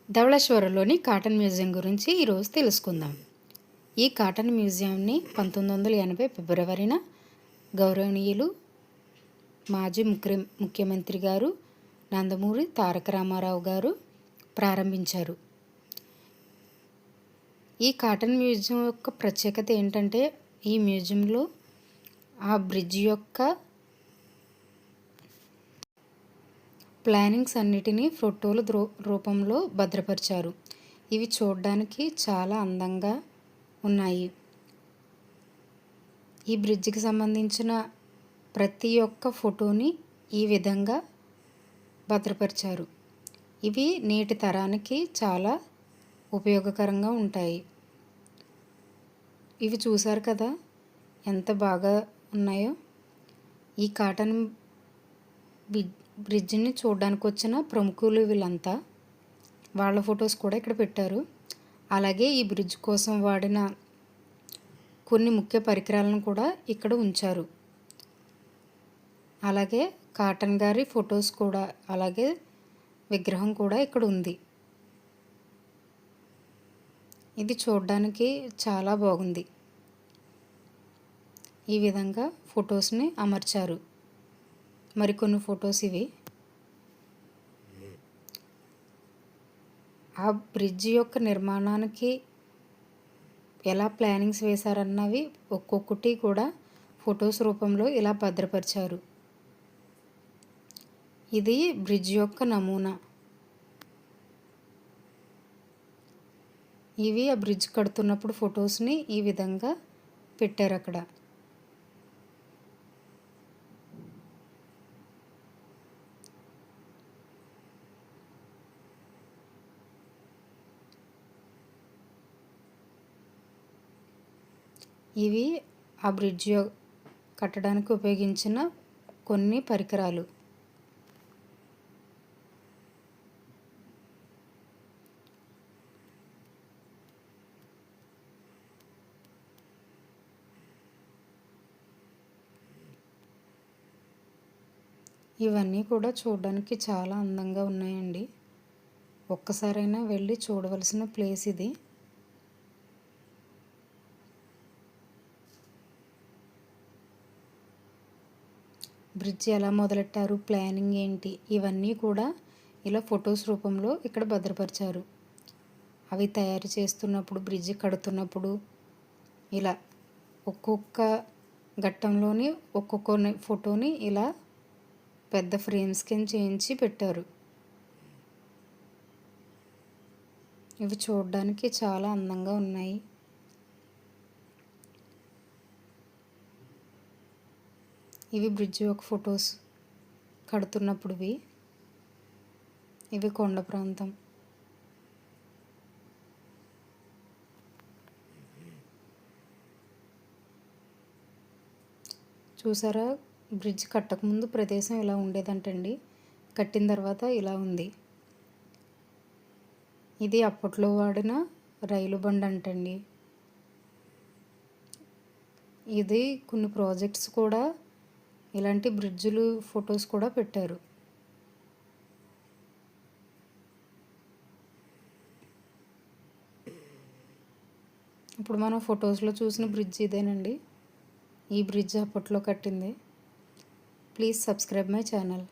ధవళేశ్వరంలోని cotton museum గురించి ఈరోజు తెలుసుకుందాం. ఈ కాటన్ మ్యూజియంని 1980 ఫిబ్రవరిన గౌరవనీయులు మాజీ ముఖ్యమంత్రి గారు నందమూరి తారక రామారావు గారు ప్రారంభించారు. ఈ కాటన్ మ్యూజియం యొక్క ప్రత్యేకత ఏంటంటే, ఈ మ్యూజియంలో ఆ బ్రిడ్జ్ యొక్క ప్లానింగ్స్ అన్నిటినీ ఫోటోల రూపంలో భద్రపరిచారు. ఇవి చూడడానికి చాలా అందంగా ఉన్నాయి. ఈ బ్రిడ్జికి సంబంధించిన ప్రతి ఒక్క ఫోటోని ఈ విధంగా భద్రపరిచారు. ఇవి నేటి తరానికి చాలా ఉపయోగకరంగా ఉంటాయి. ఇవి చూశారు కదా ఎంత బాగా ఉన్నాయో. ఈ కాటన్ బ్రిడ్జిని చూడడానికి వచ్చిన ప్రముఖులు వీళ్ళంతా, వాళ్ళ ఫొటోస్ కూడా ఇక్కడ పెట్టారు. అలాగే ఈ బ్రిడ్జ్ కోసం వాడిన కొన్ని ముఖ్య పరికరాలను కూడా ఇక్కడ ఉంచారు. అలాగే కాటన్ గారి ఫొటోస్ కూడా, అలాగే విగ్రహం కూడా ఇక్కడ ఉంది. ఇది చూడడానికి చాలా బాగుంది. ఈ విధంగా ఫొటోస్ని అమర్చారు. మరికొన్ని ఫొటోస్ ఇవి. ఆ బ్రిడ్జి యొక్క నిర్మాణానికి ఎలా ప్లానింగ్స్ వేశారన్నవి ఒక్కొక్కటి కూడా ఫొటోస్ రూపంలో ఇలా భద్రపరిచారు. ఇది బ్రిడ్జ్ యొక్క నమూనా. ఇవి ఆ బ్రిడ్జ్ కడుతున్నప్పుడు ఫొటోస్ని ఈ విధంగా పెట్టారు అక్కడ. ఇవి ఆ బ్రిడ్జ్ కట్టడానికి ఉపయోగించిన కొన్ని పరికరాలు. ఇవన్నీ కూడా చూడడానికి చాలా అందంగా ఉన్నాయండి. ఒక్కసారైనా వెళ్ళి చూడవలసిన ప్లేస్ ఇది. బ్రిడ్జ్ ఎలా మొదలెట్టారు, ప్లానింగ్ ఏంటి, ఇవన్నీ కూడా ఇలా ఫొటోస్ రూపంలో ఇక్కడ భద్రపరిచారు. అవి తయారు చేస్తున్నప్పుడు, బ్రిడ్జ్ కడుతున్నప్పుడు ఇలా ఒక్కొక్క ఘట్టంలోని ఒక్కొక్క ఫోటోని ఇలా పెద్ద ఫ్రేమ్స్ కింద చేయించి పెట్టారు. ఇవి చూడడానికి చాలా అందంగా ఉన్నాయి. ఇవి బ్రిడ్జ్ యొక్క ఫొటోస్ కడుతున్నప్పుడు. ఇవి కొండ ప్రాంతం. చూసారా, బ్రిడ్జ్ కట్టకముందు ప్రదేశం ఇలా ఉండేదంటండి. కట్టిన తర్వాత ఇలా ఉంది. ఇది అప్పట్లో వాడిన రైలు బండి అంటండి. ఇది కొన్ని ప్రాజెక్ట్స్ కూడా ఇలాంటి బ్రిడ్జులు ఫొటోస్ కూడా పెట్టారు. ఇప్పుడు మనం ఫొటోస్లో చూసిన బ్రిడ్జ్ ఇదేనండి. ఈ బ్రిడ్జ్ అప్పట్లో కట్టింది. Please subscribe my channel.